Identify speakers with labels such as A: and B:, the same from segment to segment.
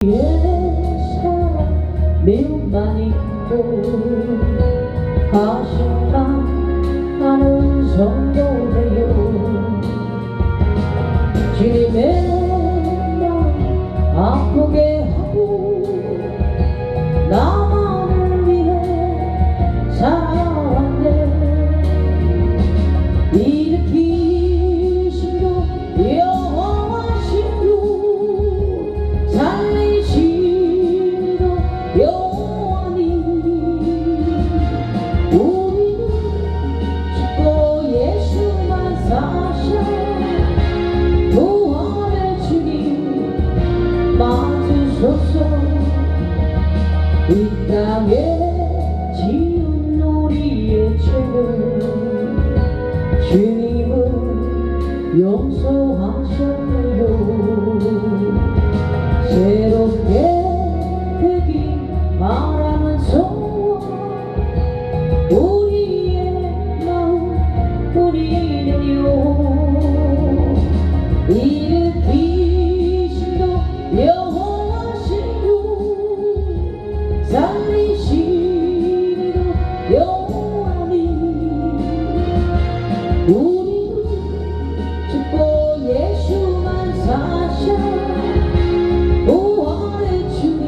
A: 사랑 매운만 있고 가식만 하는 성도되요 주님의 마음 아프게 하고 나만을 위해 살아왔네. 일으키심도 여호와시요 살리심도 여호와니 우리는 죽고 예수만 사셔 부활의 주님 맞으소서. 이 땅에 지은 우리의 죄를 주님은 용서하셨네요. 새롭게 되기 바라는 소원 우리의 마음 우리는요 일으키심도 여호와시요 살리심도 여호와니 우리는 죽고 예수만 사셔 부활의 주님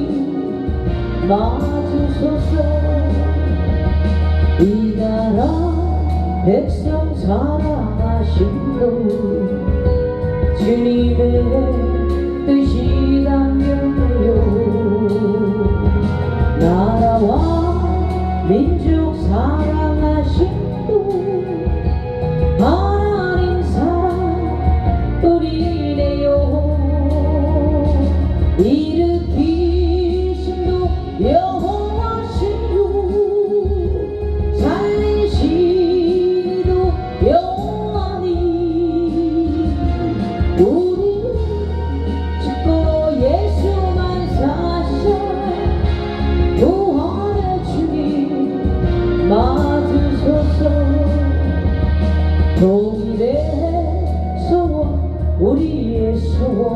A: 맞으소서. 이 나라 백성 사랑하심도 주님의 뜻이 담겼네요. 나라와 민족 사랑하심도 하나님 사랑 우리네요. 일으키심도 여호와시요 살리심도 여호와니 우리는 죽고 예수만 사셔 부활의 주님 맞으소서. 동일의 소원 우리의 소원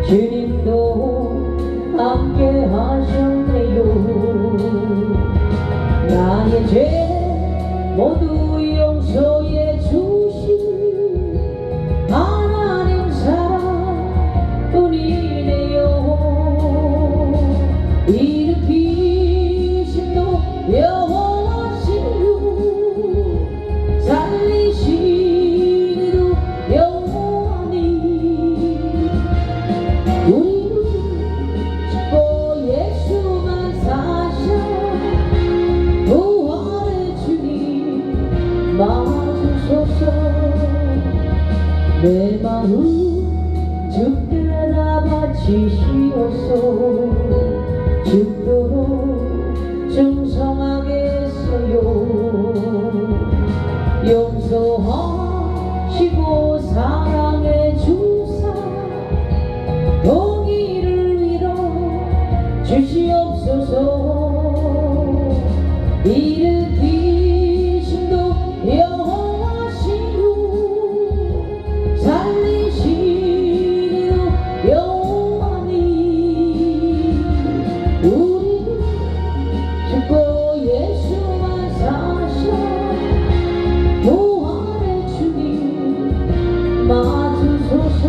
A: 주님도 함께 하셨네요. 나의 죄 모두 용서해 주신 하나님 사랑 뿐이네요. 일으키심도 여호와시요 살리심도 여호와니 우리는 죽고 예수만 사셔 부활의 주님 맞으소서. 내 마음 주께나 바치시옵소. 죽도록 충성하겠어요. 용서하시고 사랑해 주사 공의를 이뤄 주시옵소서. 일으키심도 여호와시요 살리심도 여호와니 우리는 죽고 예수만 사셔 부활의 주님 맞으소서.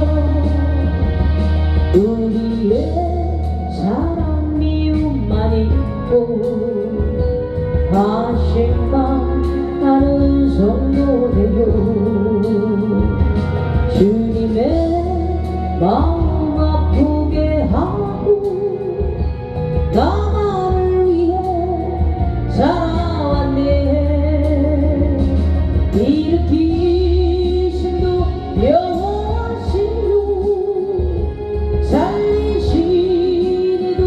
A: 우리의 사랑 미움만 있고 하실만 하는 성도되요 주님의 마음 아프게 하고 나만을 위해 살아왔네. 일으키심도 여호와시요 살리심도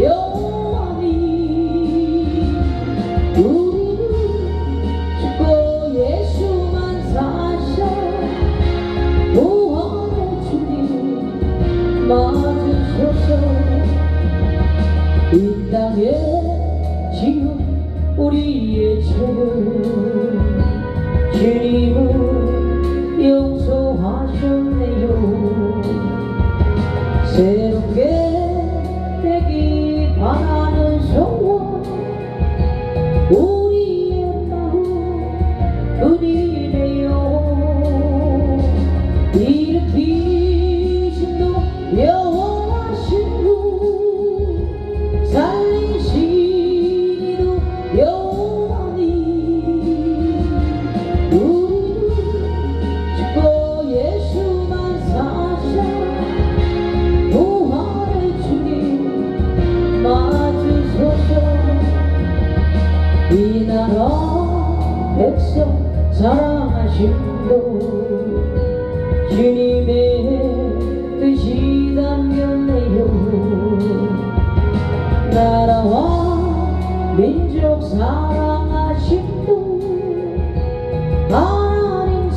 A: 여호와니 우리는 죽고 예수만 사셔 부활의 주님 맞으소서. 이 땅에 지은 우리의 죄를 주님은 용서하셨네요. 새롭게 우리의 마음 은이래요. 일으키심도 여호와신 분, 살리시리도 여호와니. 우리는 죽고 예수만 사셔 부활의 주님 맞으소서. 이 나라 백성 사랑하심도 주님의 뜻이 담겼네요. 나라와 민족 사랑하심도 하나님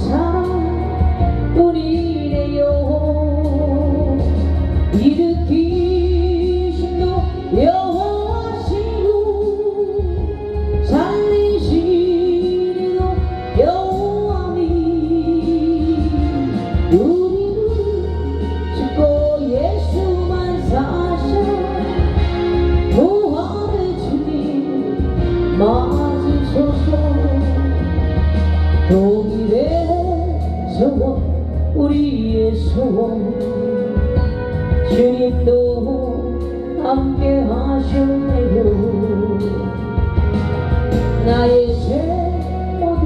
A: 사랑뿐이래요. 일으키심도 여호와시고 살리시리도 여호와니. 우리는 죽고 예수만 사셔 부활의 주님 맞으소서. 동일의 소원 우리의 소원 주님도 함께 하셨네요. 나의 죄 모두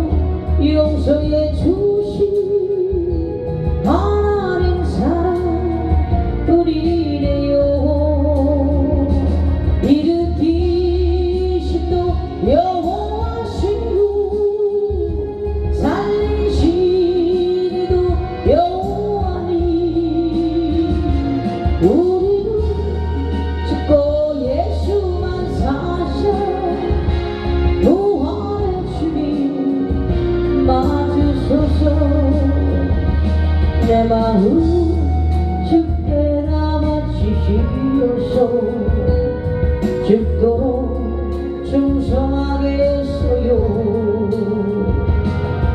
A: 용서해 주신 하나님 사랑 우리래요. 일으키심도 여호와시고 살리시리도 여호와니. 우리는 죽고 예수만 사셔 부활의 주님 맞으소서. 내 마음 주께 남아주시옵소. 죽도록 충성하게 했어요.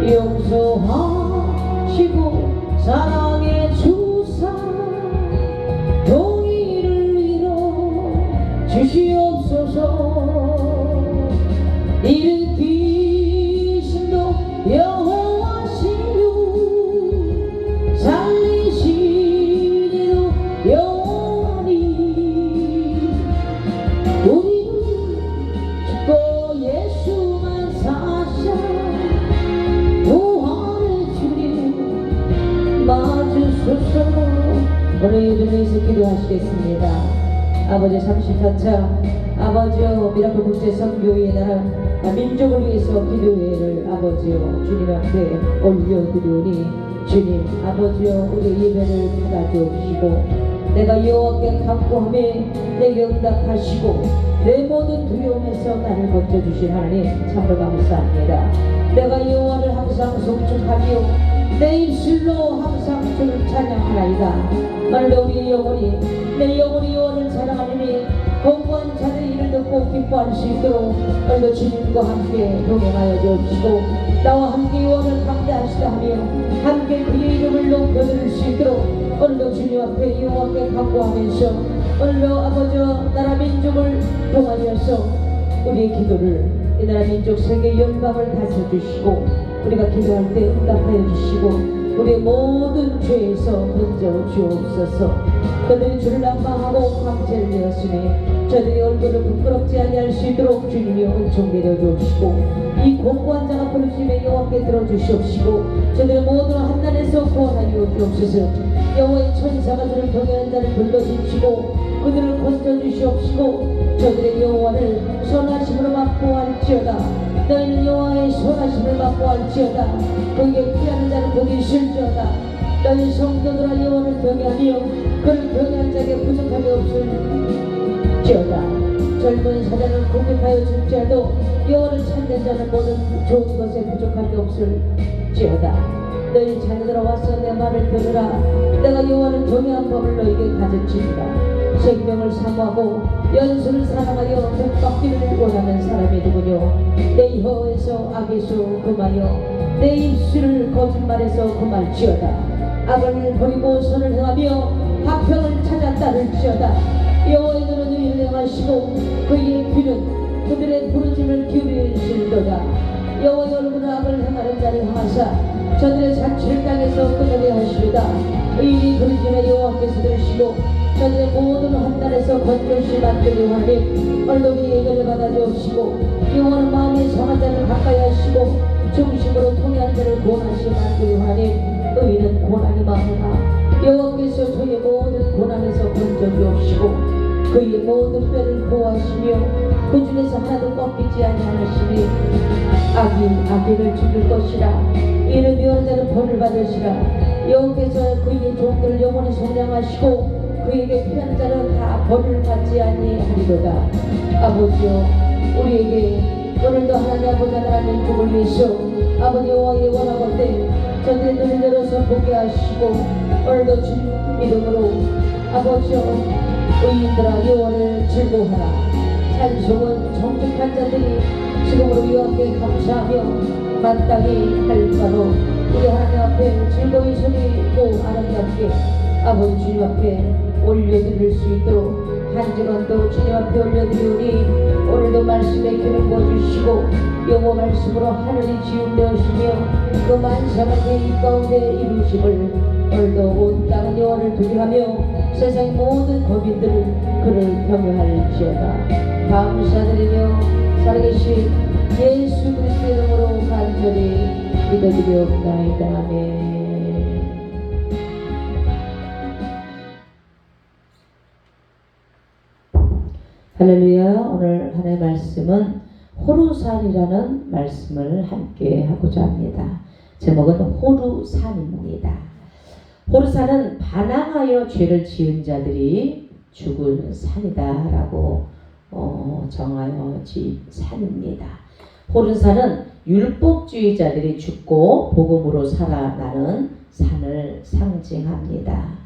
A: 용서하시고 사랑해 주사 동의를 이뤄 주시옵소서. 일으키심도 여호와시요 살리시리도 여호와니. 우리는 죽고 예수만 사셔 부활의 주님 맞으소서. 오늘 이들에서 기도하시겠습니다. 아버지 34차 아버지여 미라클 국제선교회 나라 민족을 위해서 기도회를 아버지여 주님 앞에 올려드리오니 주님 아버지여 우리 예배를 받아주시고 내가 여호와께 간구하며 내게 응답하시고 내 모든 두려움에서 나를 건져주신 하나님 참으로 감사합니다. 내가 여호와를 항상 송축하며 내 입술로 항상 주를 찬양하나이다. 오늘도 우리 영혼이 내 영혼이 여호와를 사랑하느니 공부한 자들의 일을 듣고 기뻐할 수 있도록 오늘도 주님과 함께 동행하여 주옵시고 나와 함께 여호와를 강대하시다 하며 함께 그의 이름을 높여드릴 수 있도록 오늘도 주님 앞에 여호와께 간구하면서 오늘도 아버지와 나라 민족을 통하여서 우리의 기도를 이 나라 민족 세계 영광을 다스려주시고 우리가 기도할 때 응답하여 주시고 우리의 모든 죄에서 건져 주옵소서. 그들이 주를 낭망하고 강제를 내었으니 저들이 얼굴을 부끄럽지 아니할 수 있도록 주님이 은총 내려주옵시고 이 공고한 자가 부르심에 여호와께 들어주시옵시고 저들의 모든 한난에서 구원하여 주옵소서. 여호와의 천사가 저를 경외한 자를 불러주시고 그들을 건져주시옵시고 저들의 여호와를 선하심으로 맛보할지어다. 너희는 여호와의 선하심을 맛보할지어다. 그에게 피하는 자는 복이 있을지어다. 너희 성도들아 여호와를 경외하며 그를 경외한 자에게 부족함이 없을지어다. 젊은 사자는 공격하여 줄지라도 여호와를 찾는 자는 모든 좋은 것에 부족함이 없을지어다. 너희 자녀들아 와서 내 말을 들으라. 내가 여호와를 경외한 법을 너희에게 가르치리라. 생명을 사모하고 연수를 사랑하여 복받기를 원하는 사람이 누구뇨. 내 혀에서 악에서 금하여 내 입술을 거짓말에서 금할지어다. 악을 버리고 선을 행하며 화평을 찾아 따를지어다. 여호와의 눈은 의를 행하시고 그의 귀는 그들의 부르짖음을 기울이시리로다. 여호와의 얼굴을 악을 행하는 자를 향하사 저들의 자취를 땅에서 끊어게 하시리다. 의인이 부르짖음에 여호와께서 들으시고 저들의 모든 환난에서 건져시 만들리 하나님, 얼룩이 예배를 받아주옵시고 여호와는 마음에 정한 자를 가까이 하시고 중심으로 통해한 자를 구원하시 만들리 하나님. 의인은 고난이 많으나 여호와께서 저의 모든 고난에서 건져주옵시고 그의 모든 뼈를 보호하시며 그 중에서 하나도 꺾이지 아니하시니 악인을 죽일 것이라. 이는 미워하는 자는 벌을 받으시라. 여호와께서 그의 종들을 영원히 속량하시고 그에게 피한 자는 다 벌을 받지 아니하리로다. 아버지여, 우리에게 오늘도 하나님 아버지 하나님 복을 위해서 아버지 여호와의 원하건대 저들의 눈을 열어서 보게 하시고 오늘도 주님 이름으로 아버지여 의인들아 여호와를 즐거워하라. 찬송은 정직한 자들이 지금으로 여호와께 감사하며 마땅히 할 바로 우리 하나님 앞에 즐거이 소리고 아름답게 아버지 주님 앞에 올려드릴 수 있도록 한 주간도 주님 앞에 올려드리오니 오늘도 말씀의 길을 보여주시고 여호와 말씀으로 하늘이 지음되었으며 그 만상한 계획 가운데 이루심을 오늘도 온 땅은 여호와를 두려하며 세상의 모든 거민들을 그를 경외할지어다. 감사드리며 살아계신 예수 그리스도의 이름으로 간절히 기도드리옵나이다. 아멘. 할렐루야. 오늘 하나님의 말씀은 호루산이라는 말씀을 함께 하고자 합니다. 제목은 호루산입니다. 호루산은 반항하여 죄를 지은 자들이 죽은 산이다 라고 정하여 지은 산입니다. 호루산은 율법주의자들이 죽고 복음으로 살아나는 산을 상징합니다.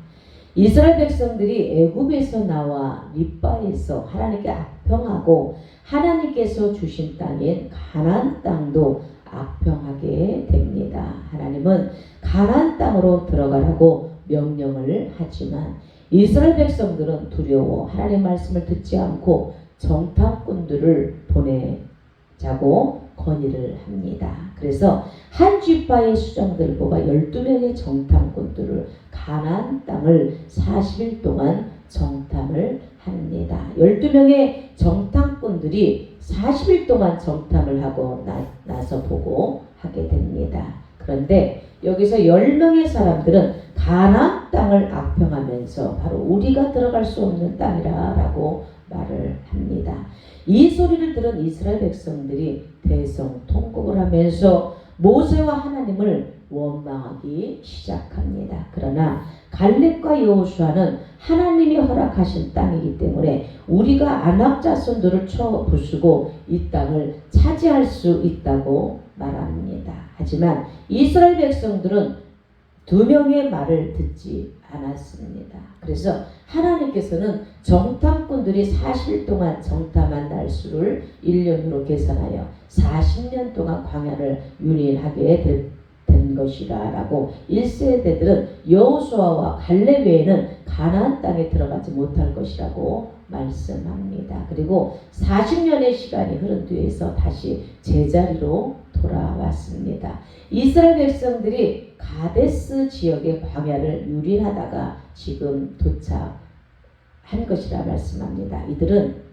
A: 이스라엘 백성들이 애굽에서 나와 립바에서 하나님께 악평하고 하나님께서 주신 땅인 가나안 땅도 악평하게 됩니다. 하나님은 가나안 땅으로 들어가라고 명령을 하지만 이스라엘 백성들은 두려워 하나님의 말씀을 듣지 않고 정탐꾼들을 보내자고 건의를 합니다. 그래서 한 쥐파의 수장들을 뽑아 12명의 정탐꾼들을 가나안 땅을 40일 동안 정탐을 합니다. 12명의 정탐꾼들이 40일 동안 정탐을 하고 나서 보고하게 됩니다. 그런데 여기서 10명의 사람들은 가나안 땅을 악평하면서 바로 우리가 들어갈 수 없는 땅이라 라고 말을 합니다. 이 소리를 들은 이스라엘 백성들이 대성통곡을 하면서 모세와 하나님을 원망하기 시작합니다. 그러나 갈렙과 여호수아는 하나님이 허락하신 땅이기 때문에 우리가 아낙 자손들을 쳐 부수고 이 땅을 차지할 수 있다고 말합니다. 하지만 이스라엘 백성들은 2명의 말을 듣지 않았습니다. 그래서 하나님께서는 정탐꾼들이 40일 동안 정탐한 날수를 1년으로 계산하여 40년 동안 광야를 유린하게 된 것이라 라고 1세대들은 여호수아와 갈렙 외에는 가나안 땅에 들어가지 못할 것이라고 말씀합니다. 그리고 40년의 시간이 흐른 뒤에서 다시 제자리로 돌아왔습니다. 이스라엘 백성들이 가데스 지역의 광야를 유린하다가 지금 도착한 것이라 말씀합니다. 이들은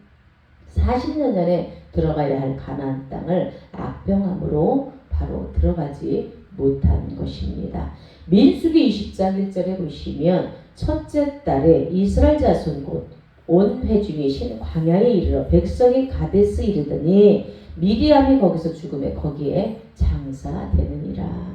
A: 40년 전에 들어가야 할 가나안 땅을 악평함으로 바로 들어가지 못한 것입니다. 민수기 20장 1절에 보시면 첫째 달에 이스라엘 자손 곧 온 회중이 신 광야에 이르러 백성이 가데스 이르더니 미디암이 거기서 죽음에 거기에 장사되느니라.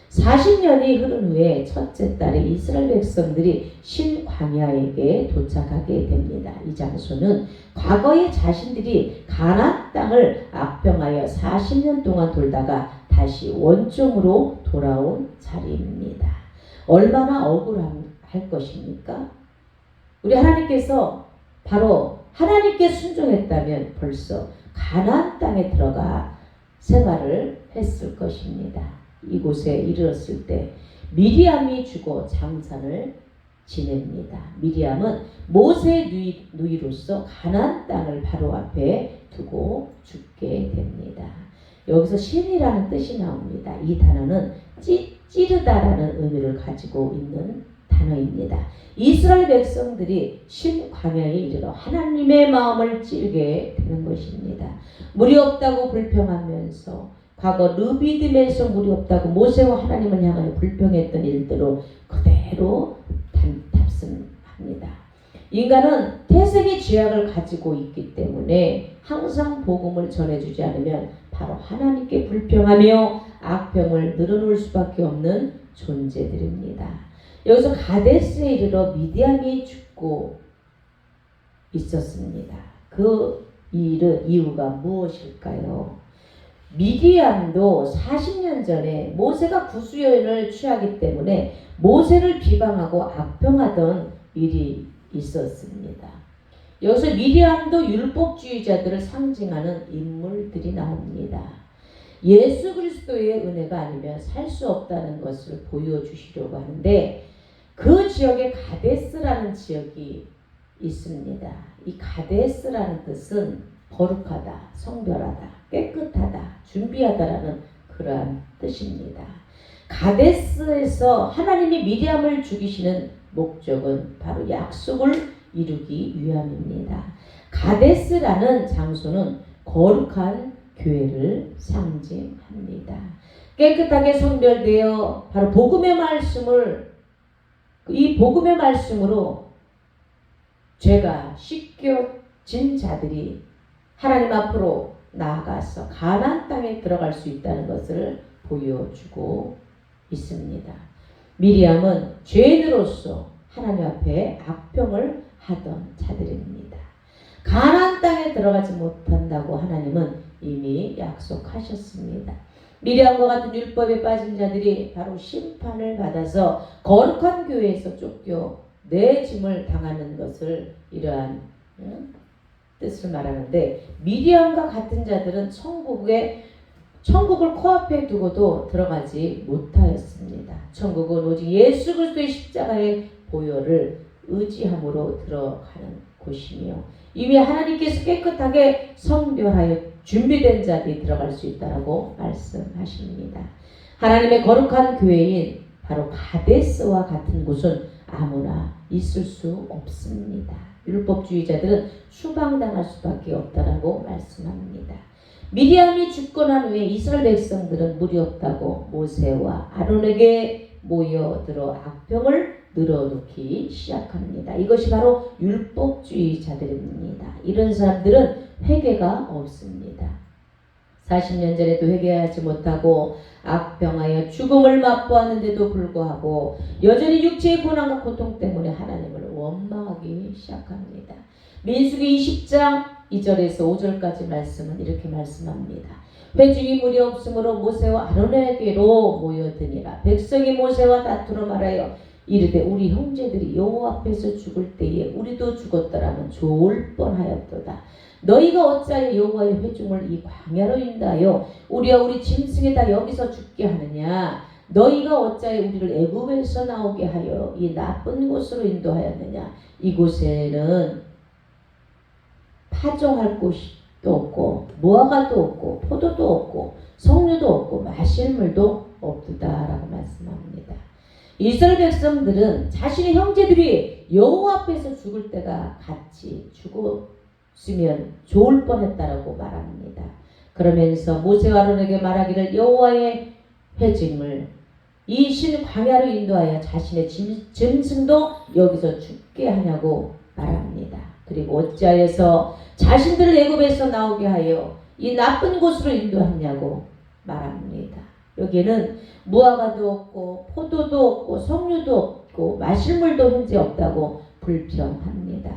A: 40년이 흐른 후에 첫째 달에 이스라엘 백성들이 신 광야에게 도착하게 됩니다. 이 장소는 과거에 자신들이 가나안 땅을 악평하여 40년 동안 돌다가 다시 원점으로 돌아온 자리입니다. 얼마나 억울할 것입니까? 우리 하나님께서 바로 하나님께 순종했다면 벌써 가나안 땅에 들어가 생활을 했을 것입니다. 이곳에 이르렀을 때 미리암이 죽어 장사를 지냅니다. 미리암은 모세의 누이로서 가나안 땅을 바로 앞에 두고 죽게 됩니다. 여기서 신이라는 뜻이 나옵니다. 이 단어는 찌르다라는 의미를 가지고 있는 단어입니다. 이스라엘 백성들이 신 광야에 이르러 하나님의 마음을 찌르게 되는 것입니다. 물이 없다고 불평하면서 과거 르비딤에서 물이 없다고 모세와 하나님을 향하여 불평했던 일대로 그대로 답습합니다. 인간은 태생의 죄악을 가지고 있기 때문에 항상 복음을 전해주지 않으면 바로 하나님께 불평하며 악평을 늘어놓을 수밖에 없는 존재들입니다. 여기서 가데스에 이르러 미디안이 죽고 있었습니다. 그 이유가 무엇일까요? 미디안도 40년 전에 모세가 구수여인을 취하기 때문에 모세를 비방하고 악평하던 일이 있었습니다. 여기서 미디안도 율법주의자들을 상징하는 인물들이 나옵니다. 예수 그리스도의 은혜가 아니면 살 수 없다는 것을 보여주시려고 하는데 그 지역에 가데스라는 지역이 있습니다. 이 가데스라는 뜻은 거룩하다, 성별하다, 깨끗하다, 준비하다라는 그러한 뜻입니다. 가데스에서 하나님이 미리암을 죽이시는 목적은 바로 약속을 이루기 위함입니다. 가데스라는 장소는 거룩한 교회를 상징합니다. 깨끗하게 성별되어 바로 복음의 말씀으로 죄가 씻겨진 자들이 하나님 앞으로 나아가서 가나안 땅에 들어갈 수 있다는 것을 보여주고 있습니다. 미리암은 죄인으로서 하나님 앞에 악평을 하던 자들입니다. 가나안 땅에 들어가지 못한다고 하나님은 이미 약속하셨습니다. 미리암과 같은 율법에 빠진 자들이 바로 심판을 받아서 거룩한 교회에서 쫓겨내짐을 당하는 것을 이러한 뜻을 말하는데, 미리암과 같은 자들은 천국을 코앞에 두고도 들어가지 못하였습니다. 천국은 오직 예수 그리스도의 십자가의 보혈을 의지함으로 들어가는 곳이며 이미 하나님께서 깨끗하게 성별하여 준비된 자들이 들어갈 수 있다고 말씀하십니다. 하나님의 거룩한 교회인 바로 가데스와 같은 곳은 아무나 있을 수 없습니다. 율법주의자들은 추방당할 수밖에 없다라고 말씀합니다. 미리암이 죽고 난 후에 이스라엘 백성들은 물이 없다고 모세와 아론에게 모여들어 악평을 늘어놓기 시작합니다. 이것이 바로 율법주의자들입니다. 이런 사람들은 회개가 없습니다. 40년 전에도 회개하지 못하고 악평하여 죽음을 맛보았는데도 불구하고 여전히 육체의 고난과 고통 때문에 하나님을 원망하기 시작합니다. 민수기 20장 2절에서 5절까지 말씀은 이렇게 말씀합니다. 회중이 무리 없으므로 모세와 아론에게로 모여드니라. 백성이 모세와 다투러 말하여 이르되 우리 형제들이 여호와 앞에서 죽을 때에 우리도 죽었더라면 좋을 뻔하였도다. 너희가 어찌하여 여호와의 회중을 이 광야로 인도하여 우리와 우리 짐승에다 여기서 죽게 하느냐? 너희가 어찌하여 우리를 애굽에서 나오게 하여 이 나쁜 곳으로 인도하였느냐? 이곳에는 파종할 곳도 없고 무화과도 없고 포도도 없고 석류도 없고 마실 물도 없도다라고 말씀합니다. 이스라엘 백성들은 자신의 형제들이 여호와 앞에서 죽을 때가 같이 죽었으면 좋을 뻔했다라고 말합니다. 그러면서 모세와 아론에게 말하기를 여호와의 회중을 이 신 광야로 인도하여 자신의 짐승도 여기서 죽게 하냐고 말합니다. 그리고 어찌하여서 자신들을 애굽에서 나오게 하여 이 나쁜 곳으로 인도하냐고 말합니다. 여기에는 무화과도 없고 포도도 없고 석류도 없고 마실 물도 현재 없다고 불평합니다.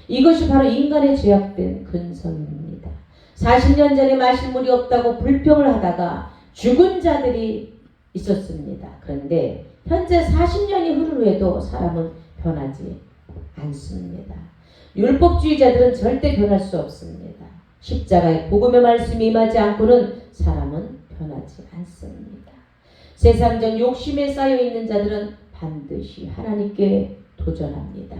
A: 이것이 바로 인간의 죄악된 근성입니다. 40년 전에 마실 물이 없다고 불평을 하다가 죽은 자들이 있었습니다. 그런데 현재 40년이 흐른 후에도 사람은 변하지 않습니다. 율법주의자들은 절대 변할 수 없습니다. 십자가의 복음의 말씀이 임하지 않고는 사람은 변하지 않습니다. 세상적 욕심에 쌓여있는 자들은 반드시 하나님께 도전합니다.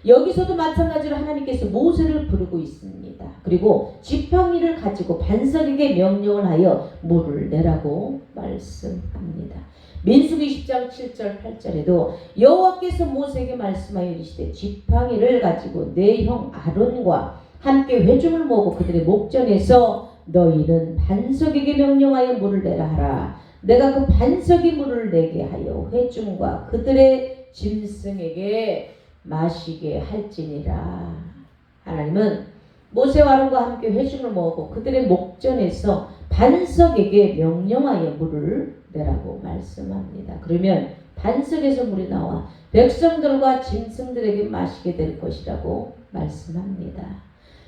A: 여기서도 마찬가지로 하나님께서 모세를 부르고 있습니다. 그리고 지팡이를 가지고 반석에게 명령을 하여 물을 내라고 말씀합니다. 민수기 10장 7절 8절에도 여호와께서 모세에게 말씀하여 이르시되 지팡이를 가지고 내 형 아론과 함께 회중을 모으고 그들의 목전에서 너희는 반석에게 명령하여 물을 내라 하라. 내가 그 반석이 물을 내게 하여 회중과 그들의 짐승에게 마시게 할지니라. 하나님은 모세와 아론과 함께 회중을 모으고 그들의 목전에서 반석에게 명령하여 물을 내라고 말씀합니다. 그러면 반석에서 물이 나와 백성들과 짐승들에게 마시게 될 것이라고 말씀합니다.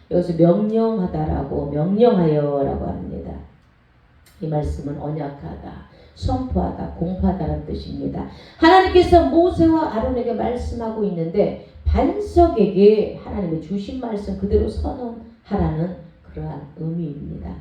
A: 여기서 명령하다라고 명령하여라고 합니다. 이 말씀은 언약하다, 선포하다, 공포하다는 뜻입니다. 하나님께서 모세와 아론에게 말씀하고 있는데 반석에게 하나님의 주신 말씀 그대로 선언하라는 그러한 의미입니다.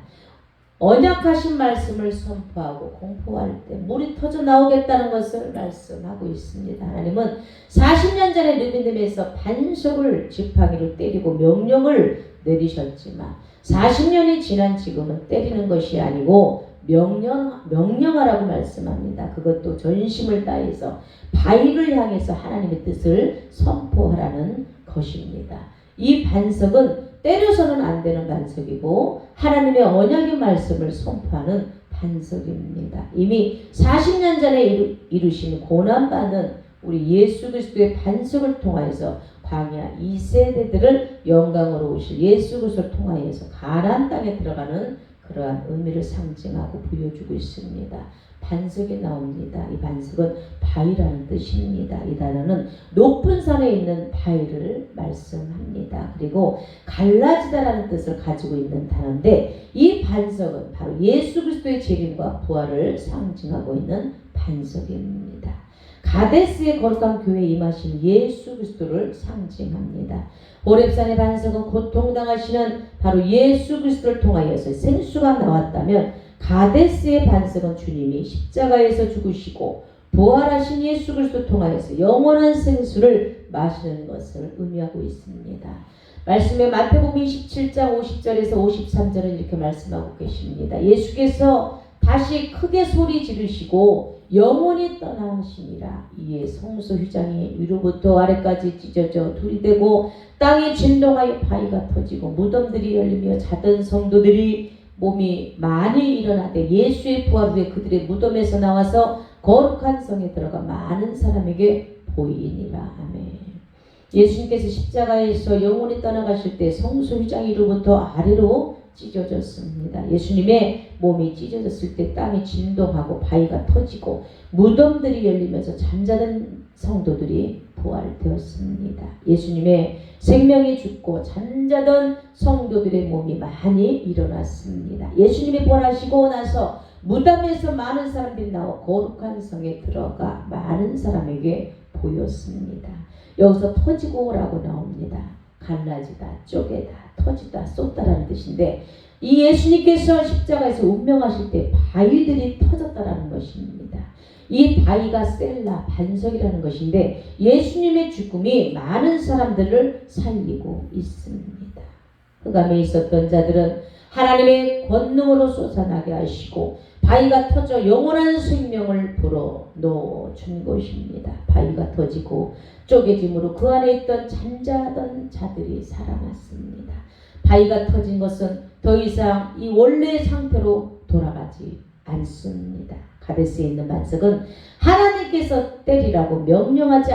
A: 언약하신 말씀을 선포하고 공포할 때 물이 터져 나오겠다는 것을 말씀하고 있습니다. 하나님은 40년 전에 르비딤에서 반석을 지팡이로 때리고 명령을 내리셨지만 40년이 지난 지금은 때리는 것이 아니고 명령하라고 말씀합니다. 그것도 전심을 다해서 바위를 향해서 하나님의 뜻을 선포하라는 것입니다. 이 반석은 때려서는 안 되는 반석이고 하나님의 언약의 말씀을 선포하는 반석입니다. 이미 40년 전에 이루신 고난받는 우리 예수 그리스도의 반석을 통하여서 광야 2세대들을 영광으로 오실 예수 그리스도를 통하여서 가나안 땅에 들어가는 그러한 의미를 상징하고 보여주고 있습니다. 반석이 나옵니다. 이 반석은 바위라는 뜻입니다. 이 단어는 높은 산에 있는 바위를 말씀합니다. 그리고 갈라지다라는 뜻을 가지고 있는 단어인데 이 반석은 바로 예수 그리스도의 재림과 부활을 상징하고 있는 반석입니다. 가데스의 거룩한 교회에 임하신 예수 그리스도를 상징합니다. 호렙산의 반석은 고통당하시는 바로 예수 그리스도를 통하여서 생수가 나왔다면 가데스의 반석은 주님이 십자가에서 죽으시고 부활하신 예수 그리스도를 통하여서 영원한 생수를 마시는 것을 의미하고 있습니다. 말씀에 마태복음 27장 50절에서 53절은 이렇게 말씀하고 계십니다. 예수께서 다시 크게 소리 지르시고 영원히 떠나시니라. 이에 성소 휘장이 위로부터 아래까지 찢어져 둘이 되고 땅이 진동하여 바위가 터지고 무덤들이 열리며 자던 성도들이 몸이 많이 일어나되 예수의 부활 후에 그들의 무덤에서 나와서 거룩한 성에 들어가 많은 사람에게 보이니라. 아멘. 예수님께서 십자가에서 영원히 떠나가실 때 성소 휘장이 위로부터 아래로 찢어졌습니다. 예수님의 몸이 찢어졌을 때 땅이 진동하고 바위가 터지고 무덤들이 열리면서 잠자는 성도들이 부활되었습니다. 예수님의 생명이 죽고 잠자던 성도들의 몸이 많이 일어났습니다. 예수님이 부활하시고 나서 무덤에서 많은 사람들이 나와 거룩한 성에 들어가 많은 사람에게 보였습니다. 여기서 터지고라고 나옵니다. 갈라지다, 쪼개다, 터지다, 쏟다라는 뜻인데 이 예수님께서 십자가에서 운명하실 때 바위들이 터졌다라는 것입니다. 이 바위가 셀라, 반석이라는 것인데 예수님의 죽음이 많은 사람들을 살리고 있습니다. 흑암에 있었던 자들은 하나님의 권능으로 솟아나게 하시고 바위가 터져 영원한 생명을 불어넣어 준 것입니다. 바위가 터지고 쪼개짐으로 그 안에 있던 잠자던 자들이 살아났습니다. 바위가 터진 것은 더 이상 이 원래의 상태로 돌아가지 않습니다. 가데스에 있는 반석은 하나님께서 때리라고 명령하지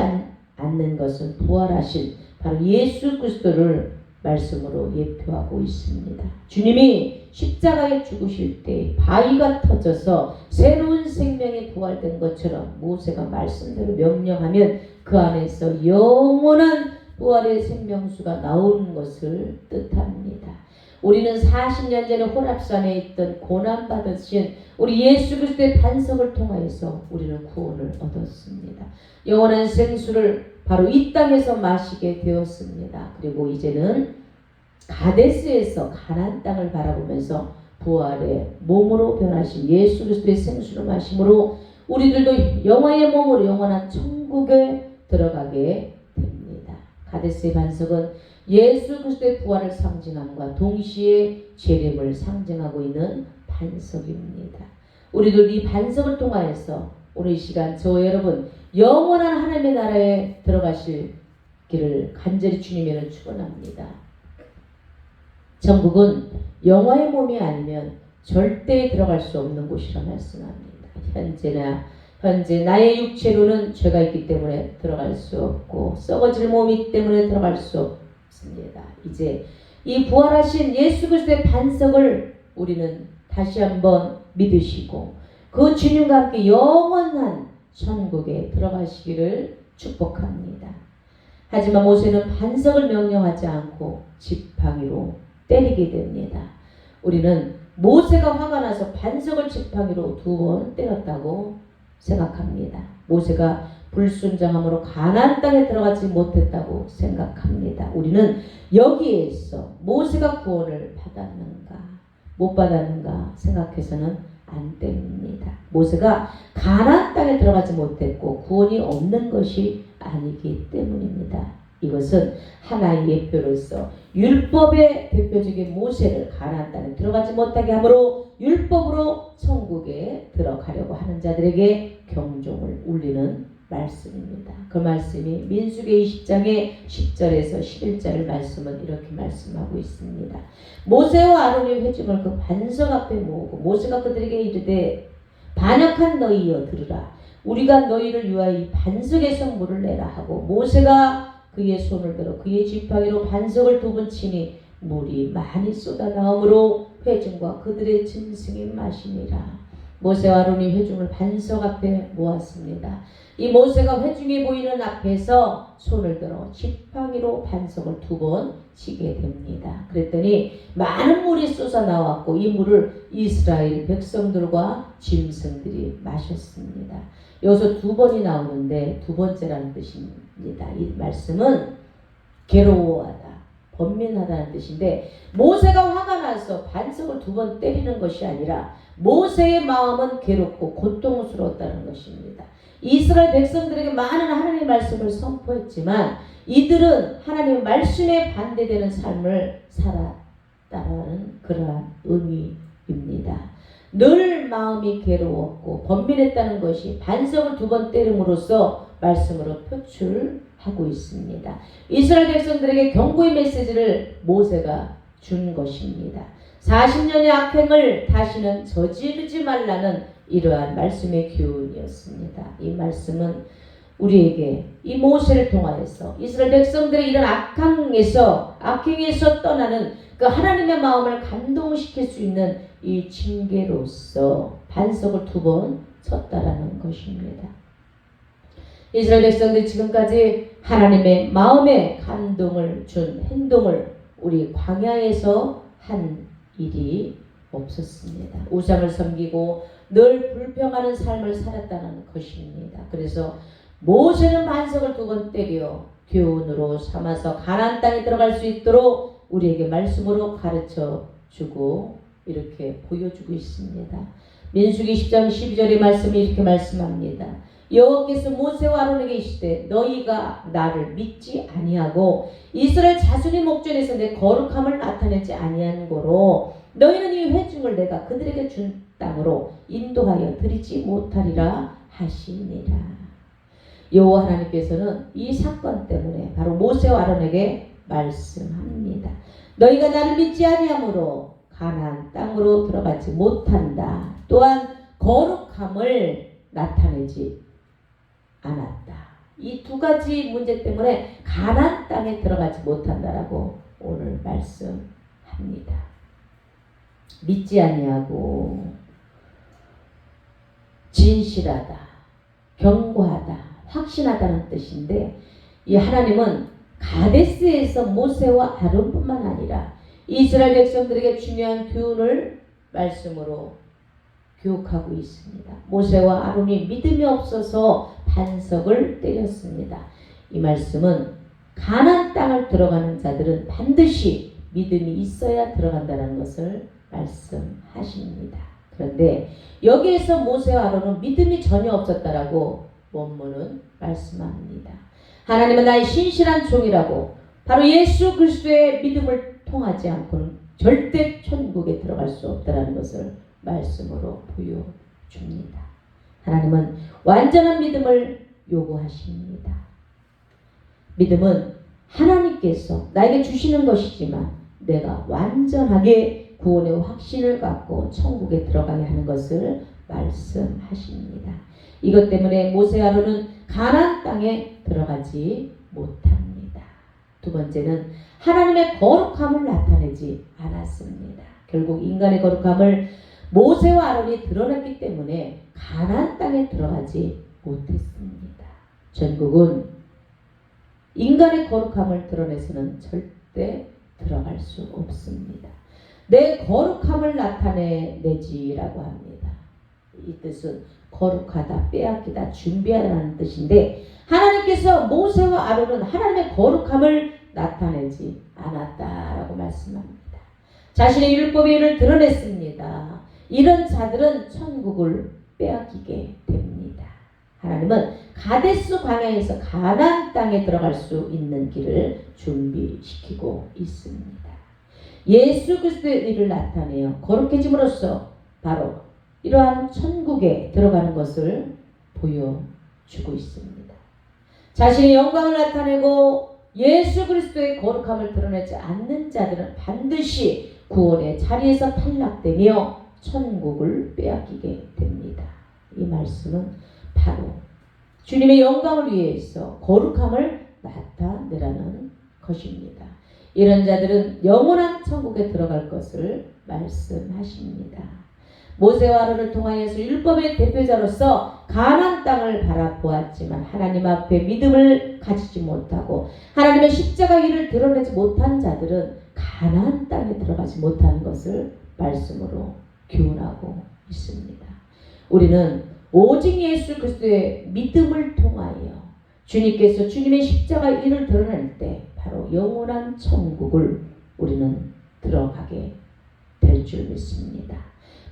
A: 않는 것은 부활하신 바로 예수 그리스도를 말씀으로 예표하고 있습니다. 주님이 십자가에 죽으실 때 바위가 터져서 새로운 생명이 부활된 것처럼 모세가 말씀대로 명령하면 그 안에서 영원한 부활의 생명수가 나오는 것을 뜻합니다. 우리는 40년 전에 호랍산에 있던 고난받으신 우리 예수 그리스도의 반석을 통하여서 우리는 구원을 얻었습니다. 영원한 생수를 바로 이 땅에서 마시게 되었습니다. 그리고 이제는 가데스에서 가나안 땅을 바라보면서 부활의 몸으로 변하신 예수 그리스도의 생수를 마심으로 우리들도 영화의 몸으로 영원한 천국에 들어가게 됩니다. 가데스의 반석은 예수 그리스도의 부활을 상징함과 동시에 재림을 상징하고 있는 반석입니다. 우리도 이 반석을 통하여서 오늘 이 시간 저 여러분 영원한 하나님의 나라에 들어가실 길을 간절히 주님을 축원합니다. 천국은 영화의 몸이 아니면 절대 들어갈 수 없는 곳이라 말씀합니다. 현재 나의 육체로는 죄가 있기 때문에 들어갈 수 없고 썩어질 몸이기 때문에 들어갈 수 없습니다. 이제 이 부활하신 예수 그리스도의 반석을 우리는 다시 한번 믿으시고 그 주님과 함께 영원한 천국에 들어가시기를 축복합니다. 하지만 모세는 반석을 명령하지 않고 지팡이로 때리게 됩니다. 우리는 모세가 화가 나서 반석을 지팡이로 2번 때렸다고 생각합니다. 모세가 불순종함으로 가나안 땅에 들어가지 못했다고 생각합니다. 우리는 여기에서 모세가 구원을 받았는가 못 받았는가 생각해서는 안 됩니다. 모세가 가나안 땅에 들어가지 못했고 구원이 없는 것이 아니기 때문입니다. 이것은 하나의 예표로서 율법의 대표적인 모세를 가나안 땅에 들어가지 못하게 하므로 율법으로 천국에 들어가려고 하는 자들에게 경종을 울리는 말씀입니다. 그 말씀이 민수기 20장의 10절에서 11절의 말씀은 이렇게 말씀하고 있습니다. 모세와 아론의 회중을 그 반석 앞에 모으고 모세가 그들에게 이르되 반역한 너희여 들으라. 우리가 너희를 위하여 이 반석에서 물을 내라 하고 모세가 그의 손을 들어 그의 지팡이로 반석을 2번 치니 물이 많이 쏟아나오므로 회중과 그들의 짐승이 마시니라. 모세와 아론이 회중을 반석 앞에 모았습니다. 이 모세가 회중이 보이는 앞에서 손을 들어 지팡이로 반석을 2번 치게 됩니다. 그랬더니 많은 물이 쏟아나왔고 이 물을 이스라엘 백성들과 짐승들이 마셨습니다. 여기서 2번이 나오는데 2번째라는 뜻입니다. 이 말씀은 괴로워하다, 번민하다는 뜻인데 모세가 화가 나서 반석을 2번 때리는 것이 아니라 모세의 마음은 괴롭고 고통스러웠다는 것입니다. 이스라엘 백성들에게 많은 하나님의 말씀을 선포했지만 이들은 하나님의 말씀에 반대되는 삶을 살았다는 그러한 의미입니다. 늘 마음이 괴로웠고 번민했다는 것이 반석을 2번 때림으로써 말씀으로 표출하고 있습니다. 이스라엘 백성들에게 경고의 메시지를 모세가 준 것입니다. 40년의 악행을 다시는 저지르지 말라는 이러한 말씀의 교훈이었습니다. 이 말씀은 우리에게 이 모세를 통하여서 이스라엘 백성들의 이런 악행에서 떠나는 그 하나님의 마음을 감동시킬 수 있는 이 징계로서 반석을 2번 쳤다라는 것입니다. 이스라엘 백성들이 지금까지 하나님의 마음에 감동을 준 행동을 우리 광야에서 한 일이 없었습니다. 우상을 섬기고 늘 불평하는 삶을 살았다는 것입니다. 그래서 모세는 반석을 2번 때려 교훈으로 삼아서 가나안 땅에 들어갈 수 있도록 우리에게 말씀으로 가르쳐 주고 이렇게 보여주고 있습니다. 민수기 10장 12절의 말씀이 이렇게 말씀합니다. 여호와께서 모세와 아론에게 이르시되 너희가 나를 믿지 아니하고 이스라엘 자손의 목전에서 내 거룩함을 나타내지 아니한 고로 너희는 이 회중을 내가 그들에게 준 땅으로 인도하여 드리지 못하리라 하시니라. 여호와 하나님께서는 이 사건 때문에 바로 모세와 아론에게 말씀합니다. 너희가 나를 믿지 아니하므로 가나안 땅으로 들어가지 못한다. 또한 거룩함을 나타내지 않았다. 이 2가지 문제 때문에 가나안 땅에 들어가지 못한다라고 오늘 말씀합니다. 믿지 아니하고 진실하다, 견고하다, 확신하다는 뜻인데 이 하나님은 가데스에서 모세와 아론뿐만 아니라 이스라엘 백성들에게 중요한 교훈을 말씀으로 교육하고 있습니다. 모세와 아론이 믿음이 없어서 반석을 때렸습니다. 이 말씀은 가나안 땅을 들어가는 자들은 반드시 믿음이 있어야 들어간다는 것을 말씀하십니다. 그런데 여기에서 모세와 아론은 믿음이 전혀 없었다라고 원문은 말씀합니다. 하나님은 나의 신실한 종이라고 바로 예수 그리스도의 믿음을 통하지 않고는 절대 천국에 들어갈 수 없다는 것을 말씀으로 보여줍니다. 하나님은 완전한 믿음을 요구하십니다. 믿음은 하나님께서 나에게 주시는 것이지만 내가 완전하게 구원의 확신을 갖고 천국에 들어가게 하는 것을 말씀하십니다. 이것 때문에 모세 아론은 가나안 땅에 들어가지 못합니다. 두 번째는 하나님의 거룩함을 나타내지 않았습니다. 결국 인간의 거룩함을 모세와 아론이 드러냈기 때문에 가나안 땅에 들어가지 못했습니다. 전국은 인간의 거룩함을 드러내서는 절대 들어갈 수 없습니다. 내 거룩함을 나타내지라고 합니다. 이 뜻은 거룩하다, 빼앗기다, 준비하다는 뜻인데 하나님께서 모세와 아론은 하나님의 거룩함을 나타내지 않았다라고 말씀합니다. 자신의 율법의 일을 드러냈습니다. 이런 자들은 천국을 빼앗기게 됩니다. 하나님은 가데스 광야에서 가나안 땅에 들어갈 수 있는 길을 준비시키고 있습니다. 예수 그리스도의 일을 나타내어 거룩해짐으로써 바로 이러한 천국에 들어가는 것을 보여주고 있습니다. 자신의 영광을 나타내고 예수 그리스도의 거룩함을 드러내지 않는 자들은 반드시 구원의 자리에서 탈락되며 천국을 빼앗기게 됩니다. 이 말씀은 바로 주님의 영광을 위해서 거룩함을 나타내라는 것입니다. 이런 자들은 영원한 천국에 들어갈 것을 말씀하십니다. 모세와 아론을 통하여서 율법의 대표자로서 가나안 땅을 바라보았지만 하나님 앞에 믿음을 가지지 못하고 하나님의 십자가 일을 드러내지 못한 자들은 가나안 땅에 들어가지 못하는 것을 말씀으로 교훈하고 있습니다. 우리는 오직 예수 그리스도의 믿음을 통하여 주님께서 주님의 십자가 일을 드러낼 때 바로 영원한 천국을 우리는 들어가게 될 줄 믿습니다.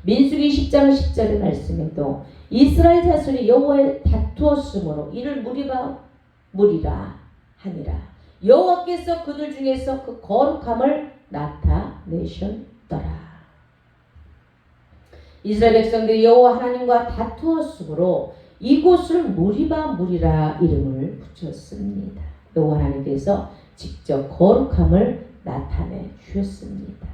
A: 민수기 10장 10절의 말씀에도 이스라엘 자손이 여호와에 다투었으므로 이를 무리라 하니라. 여호와께서 그들 중에서 그 거룩함을 나타내셨더라. 이스라엘 백성들이 여호와 하나님과 다투었으므로 이곳을 무리라 이름을 붙였습니다. 여호와 하나님께서 직접 거룩함을 나타내 주셨습니다.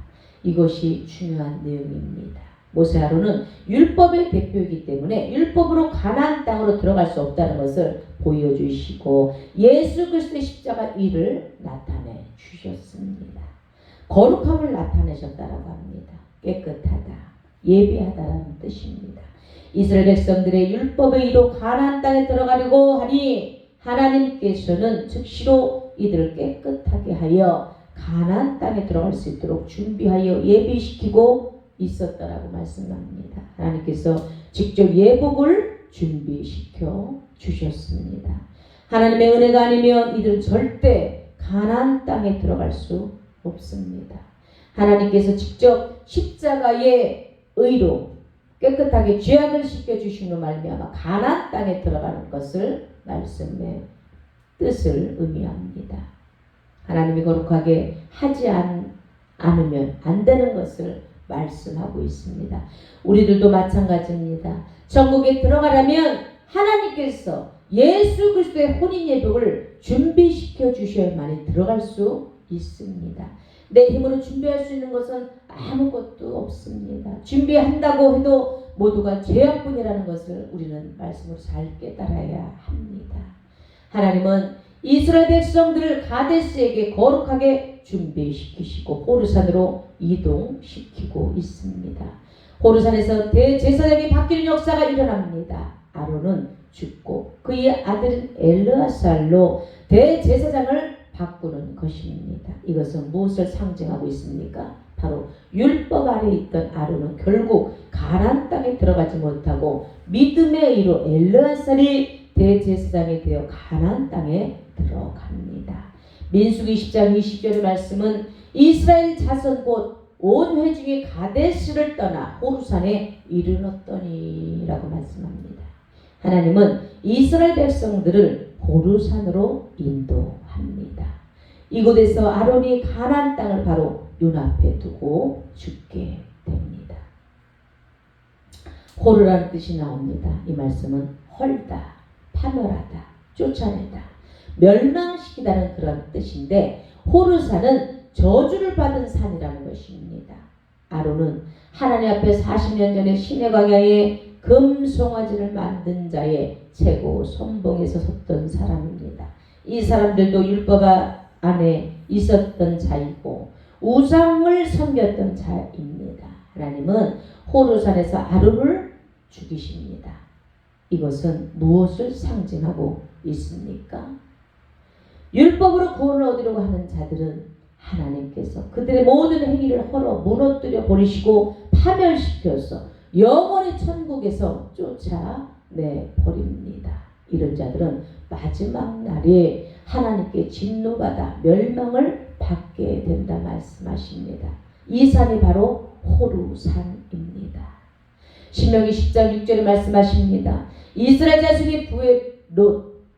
A: 이것이 중요한 내용입니다. 모세 아론은 율법의 대표이기 때문에 율법으로 가나안 땅으로 들어갈 수 없다는 것을 보여주시고 예수 그리스도의 십자가 일을 나타내 주셨습니다. 거룩함을 나타내셨다라고 합니다. 깨끗하다, 예비하다라는 뜻입니다. 이스라엘 백성들의 율법의 이로 가나안 땅에 들어가려고 하니 하나님께서는 즉시로 이들을 깨끗하게 하여 가나안 땅에 들어갈 수 있도록 준비하여 예비시키고 있었다라고 말씀합니다. 하나님께서 직접 예복을 준비시켜 주셨습니다. 하나님의 은혜가 아니면 이들은 절대 가나안 땅에 들어갈 수 없습니다. 하나님께서 직접 십자가의 의로 깨끗하게 죄악을 씻겨주심으로 말미암아 가나안 땅에 들어가는 것을 말씀의 뜻을 의미합니다. 하나님이 거룩하게 하지 않으면 안 되는 것을 말씀하고 있습니다. 우리들도 마찬가지입니다. 천국에 들어가려면 하나님께서 예수 그리스도의 혼인 예복을 준비시켜 주셔야만이 들어갈 수 있습니다. 내 힘으로 준비할 수 있는 것은 아무것도 없습니다. 준비한다고 해도 모두가 죄악뿐이라는 것을 우리는 말씀으로 잘 깨달아야 합니다. 하나님은 이스라엘 백성들을 가데스에게 거룩하게 준비시키시고 호르산으로 이동시키고 있습니다. 호르산에서 대제사장이 바뀌는 역사가 일어납니다. 아론은 죽고 그의 아들인 엘르아살로 대제사장을 바꾸는 것입니다. 이것은 무엇을 상징하고 있습니까? 바로 율법 아래 있던 아론은 결국 가나안 땅에 들어가지 못하고 믿음의 의로 엘르아살이 대제사장이 되어 가나안 땅에 들어갑니다. 민수기 10장 20절의 말씀은 이스라엘 자손 곧 온 회중이 가데스를 떠나 호르산에 이르렀더니 라고 말씀합니다. 하나님은 이스라엘 백성들을 호르산으로 인도합니다. 이곳에서 아론이 가나안 땅을 바로 눈앞에 두고 죽게 됩니다. 호르라는 뜻이 나옵니다. 이 말씀은 헐다, 파멸하다, 쫓아내다, 멸망시키다는 그런 뜻인데, 호르산은 저주를 받은 산이라는 것입니다. 아론은 하나님 앞에 40년 전에 시내 광야에 금송아지를 만든 자의 최고 선봉에서 섰던 사람입니다. 이 사람들도 율법 안에 있었던 자이고 우상을 섬겼던 자입니다. 하나님은 호르산에서 아론을 죽이십니다. 이것은 무엇을 상징하고 있습니까? 율법으로 구원을 얻으려고 하는 자들은 하나님께서 그들의 모든 행위를 헐어 무너뜨려 버리시고 파멸시켜서 영원히 천국에서 쫓아내버립니다. 이런 자들은 마지막 날에 하나님께 진노받아 멸망을 받게 된다 말씀하십니다. 이 산이 바로 호르산입니다. 신명기 10장 6절에 말씀하십니다. 이스라엘 자손이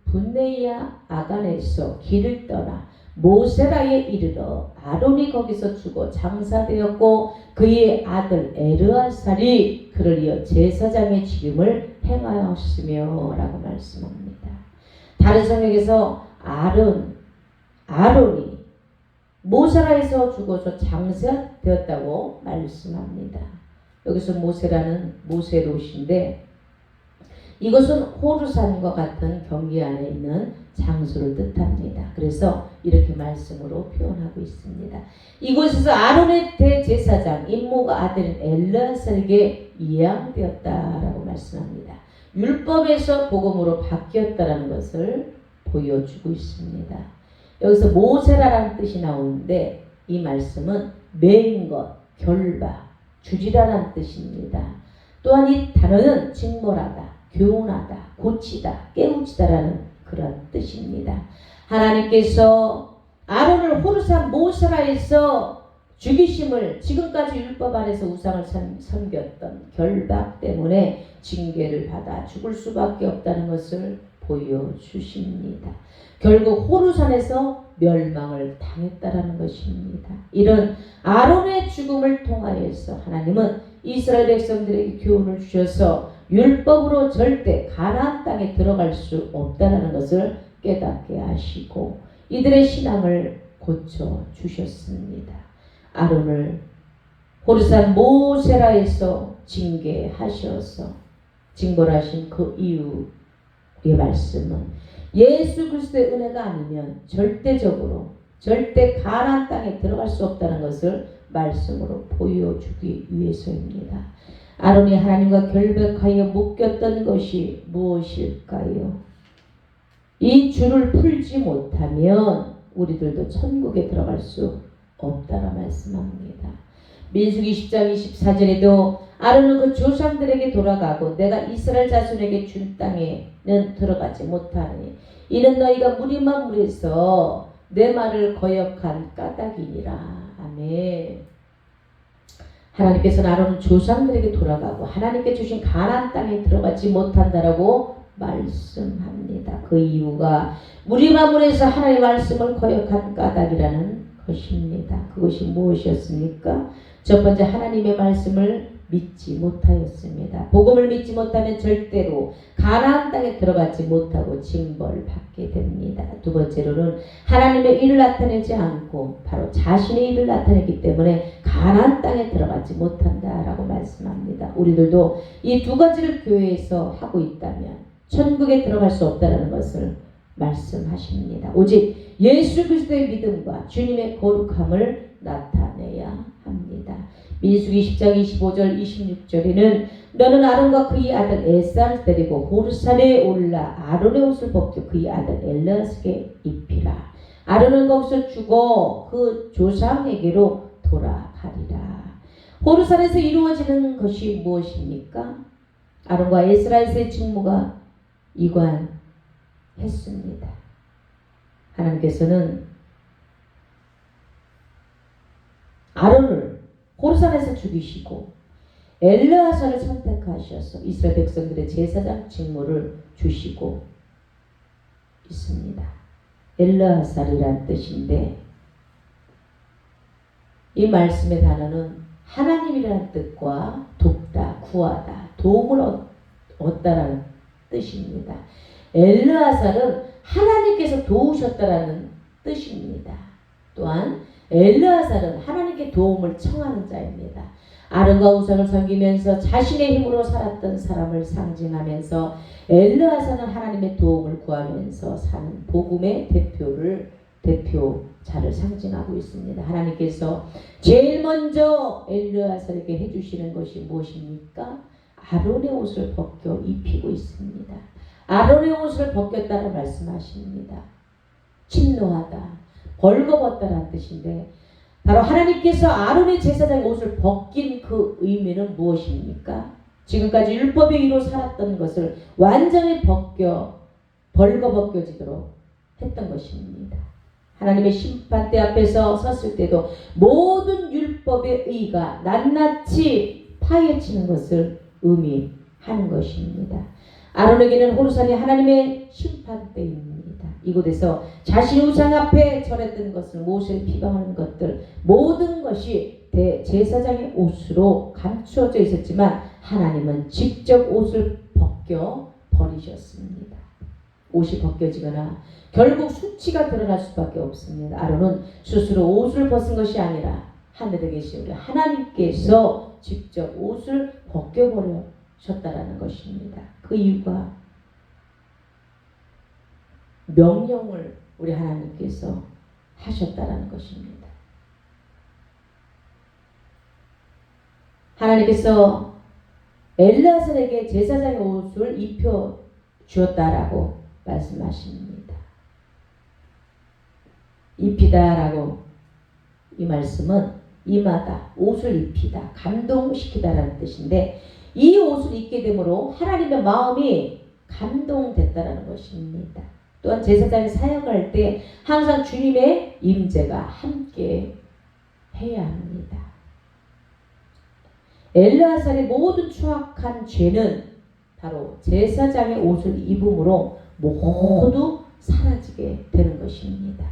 A: 분네야 아간에서 길을 떠나 모세라에 이르러 아론이 거기서 죽어 장사되었고 그의 아들 엘르아살이 그를 이어 제사장의 직임을 행하였으며 라고 말씀합니다. 다른 성경에서 아론이 모세라에서 죽어서 장사되었다고 말씀합니다. 여기서 모세라는 모세롯인데 이것은 호르산과 같은 경계 안에 있는 장소를 뜻합니다. 그래서 이렇게 말씀으로 표현하고 있습니다. 이곳에서 아론의 대제사장 임무가 아들인 엘르아살에게 이양되었다라고 말씀합니다. 율법에서 복음으로 바뀌었다라는 것을 보여주고 있습니다. 여기서 모세라라는 뜻이 나오는데 이 말씀은 매인 것, 결박, 주지라라는 뜻입니다. 또한 이 단어는 징벌하다, 교훈하다, 고치다, 깨우치다라는 그런 뜻입니다. 하나님께서 아론을 호르산 모세라에서 죽이심을 지금까지 율법 안에서 우상을 섬겼던 결박 때문에 징계를 받아 죽을 수밖에 없다는 것을 보여주십니다. 결국 호르산에서 멸망을 당했다라는 것입니다. 이런 아론의 죽음을 통하여서 하나님은 이스라엘 백성들에게 교훈을 주셔서 율법으로 절대 가나안 땅에 들어갈 수 없다는 것을 깨닫게 하시고 이들의 신앙을 고쳐 주셨습니다. 아론을 호르산 모세라에서 징계하셔서 징벌하신 그 이유의 말씀은 예수 그리스도의 은혜가 아니면 절대 가나안 땅에 들어갈 수 없다는 것을 말씀으로 보여주기 위해서입니다. 아론이 하나님과 결백하여 묶였던 것이 무엇일까요? 이 줄을 풀지 못하면 우리들도 천국에 들어갈 수 없다라 말씀합니다. 민수기 10장 24절에도 아론은 그 조상들에게 돌아가고 내가 이스라엘 자손에게 준 땅에는 들어가지 못하니 이는 너희가 무리만 물에서 내 말을 거역한 까닭이니라. 아멘. 하나님께서는 아론은 조상들에게 돌아가고 하나님께 주신 가나안 땅에 들어가지 못한다라고 말씀합니다. 그 이유가 무리마물에서 하나님의 말씀을 거역한 까닭이라는 것입니다. 그것이 무엇이었습니까? 첫 번째, 하나님의 말씀을 믿지 못하였습니다. 복음을 믿지 못하면 절대로 가나안 땅에 들어가지 못하고 징벌받게 됩니다. 두 번째로는 하나님의 일을 나타내지 않고 바로 자신의 일을 나타냈기 때문에 가나안 땅에 들어가지 못한다라고 말씀합니다. 우리들도 이 두 가지를 교회에서 하고 있다면 천국에 들어갈 수 없다는 것을 말씀하십니다. 오직 예수 그리스도의 믿음과 주님의 거룩함을 나타내야 합니다. 민수기 10장 25절 26절에는 너는 아론과 그의 아들 에살을 데리고 호르산에 올라 아론의 옷을 벗겨 그의 아들 엘르아살에게 입히라. 아론은 거기서 죽어 그 조상에게로 돌아가리라. 호르산에서 이루어지는 것이 무엇입니까? 아론과 에스라에서의 직무가 이관했습니다. 하나님께서는 아론을 호르산에서 죽이시고 엘르아사를 선택하셔서 이스라엘 백성들의 제사장 직무를 주시고 있습니다. 엘르아살이란 뜻인데 이 말씀의 단어는 하나님이라는 뜻과 돕다, 구하다, 도움을 얻다라는 뜻입니다. 엘르아살은 하나님께서 도우셨다라는 뜻입니다. 또한 엘르아살은 하나님께 도움을 청하는 자입니다. 아론과 우상을 섬기면서 자신의 힘으로 살았던 사람을 상징하면서 엘르아살은 하나님의 도움을 구하면서 사는 복음의 대표자를 상징하고 있습니다. 하나님께서 제일 먼저 엘르아살에게 해주시는 것이 무엇입니까? 아론의 옷을 벗겨 입히고 있습니다. 아론의 옷을 벗겼다는 말씀하십니다. 침노하다, 벌거벗다라는 뜻인데 바로 하나님께서 아론의 제사장의 옷을 벗긴 그 의미는 무엇입니까? 지금까지 율법의 위로 살았던 것을 완전히 벌거벗겨지도록 했던 것입니다. 하나님의 심판대 앞에서 섰을 때도 모든 율법의 의가 낱낱이 파헤치는 것을 의미하는 것입니다. 아론에게는 호르산이 하나님의 심판대입니다. 이곳에서 자신의 우상 앞에 절했던 것을 모세를 비방하는 것들 모든 것이 대제사장의 옷으로 감추어져 있었지만 하나님은 직접 옷을 벗겨 버리셨습니다. 옷이 벗겨지거나 결국 수치가 드러날 수밖에 없습니다. 아론은 스스로 옷을 벗은 것이 아니라 하늘에 계신 우리 하나님께서 직접 옷을 벗겨버리셨다라는 것입니다. 그 이유가 명령을 우리 하나님께서 하셨다라는 것입니다. 하나님께서 엘르아살에게 제사장의 옷을 입혀 주었다라고 말씀하십니다. 입히다라고 이 말씀은 임하다, 옷을 입히다, 감동시키다라는 뜻인데 이 옷을 입게 되므로 하나님의 마음이 감동됐다라는 것입니다. 또한 제사장이 사역할 때 항상 주님의 임재가 함께 해야 합니다. 엘르아살의 모든 추악한 죄는 바로 제사장의 옷을 입음으로 모두 사라지게 되는 것입니다.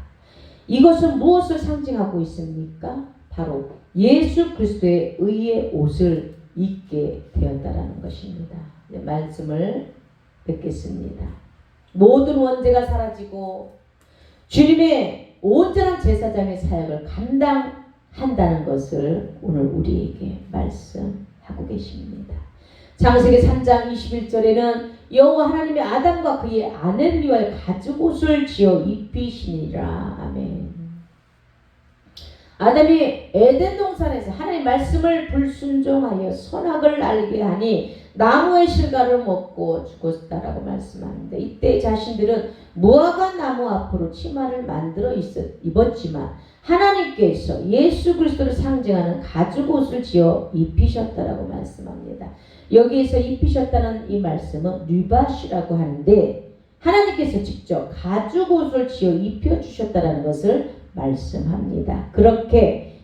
A: 이것은 무엇을 상징하고 있습니까? 바로 예수 그리스도의 의의 옷을 입게 되었다라는 것입니다. 말씀을 뵙겠습니다. 모든 원죄가 사라지고 주님의 온전한 제사장의 사역을 감당한다는 것을 오늘 우리에게 말씀하고 계십니다. 창세기 3장 21절에는 여호와 하나님이 아담과 그의 아내를 위하여 가죽옷을 지어 입히시니라. 아멘. 아담이 에덴 동산에서 하나님의 말씀을 불순종하여 선악을 알게 하니 나무의 실과를 먹고 죽었다라고 말씀하는데 이때 자신들은 무화과 나무 앞으로 치마를 만들어 입었지만 하나님께서 예수 그리스도를 상징하는 가죽옷을 지어 입히셨다라고 말씀합니다. 여기에서 입히셨다는 이 말씀은 르바시라고 하는데 하나님께서 직접 가죽옷을 지어 입혀주셨다라는 것을 말씀합니다.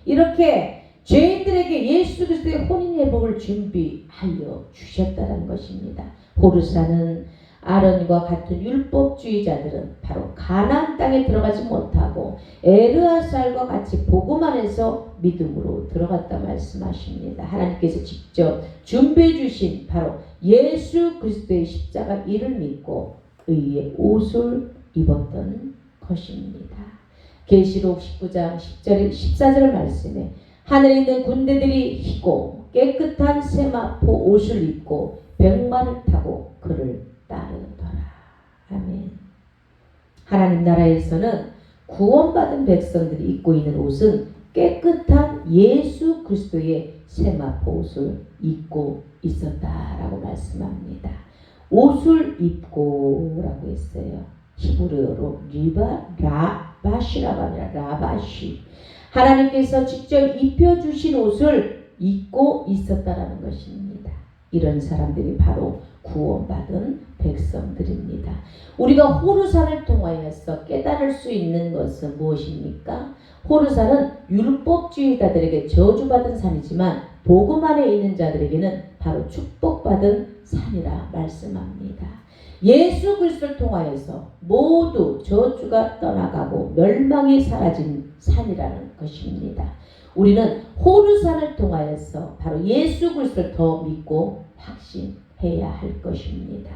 A: 이렇게 죄인들에게 예수 그리스도의 혼인 회복을 준비하여 주셨다는 것입니다. 호르사는 아론과 같은 율법주의자들은 바로 가나안 땅에 들어가지 못하고 엘르아살과 같이 복음 안에서 믿음으로 들어갔다 말씀하십니다. 하나님께서 직접 준비해 주신 바로 예수 그리스도의 십자가 일을 믿고 의의 옷을 입었던 것입니다. 계시록 19장 10절 14절 말씀에 하늘에 있는 군대들이 희고 깨끗한 세마포 옷을 입고 백마를 타고 그를 따르더라. 아멘. 하나님 나라에서는 구원받은 백성들이 입고 있는 옷은 깨끗한 예수 그리스도의 세마포 옷을 입고 있었다라고 말씀합니다. 옷을 입고라고 했어요. 히브리어로 라바시라고 합니다. 라바시. 하나님께서 직접 입혀주신 옷을 입고 있었다라는 것입니다. 이런 사람들이 바로 구원받은 백성들입니다. 우리가 호르산을 통하여서 깨달을 수 있는 것은 무엇입니까? 호르산은 율법주의자들에게 저주받은 산이지만 복음 안에 있는 자들에게는 바로 축복받은 산이라 말씀합니다. 예수 그리스도를 통하여서 모두 저주가 떠나가고 멸망이 사라진 산이라는 것입니다. 우리는 호르산을 통하여서 바로 예수 그리스도를 더 믿고 확신해야 할 것입니다.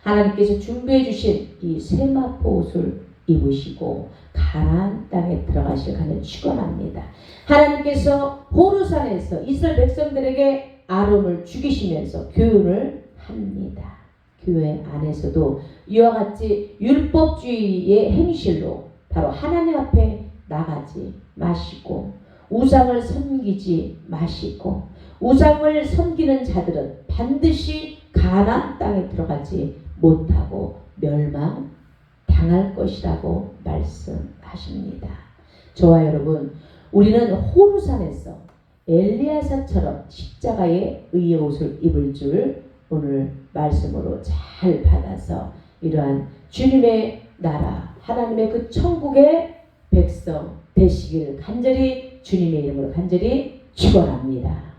A: 하나님께서 준비해 주신 이 세마포 옷을 입으시고 가나안 땅에 들어가실 간을 축원합니다. 하나님께서 호르산에서 이스라엘 백성들에게 아론을 죽이시면서 교훈을 합니다. 교회 안에서도 이와 같이 율법주의의 행실로 바로 하나님 앞에 나가지 마시고 우상을 섬기지 마시고 우상을 섬기는 자들은 반드시 가나안 땅에 들어가지 못하고 멸망당할 것이라고 말씀하십니다. 저와 여러분, 우리는 호르산에서 엘리야사처럼 십자가의 의의 옷을 입을 줄 오늘 말씀으로 잘 받아서 이러한 주님의 나라, 하나님의 그 천국의 백성 되시길 간절히 주님의 이름으로 간절히 축원합니다.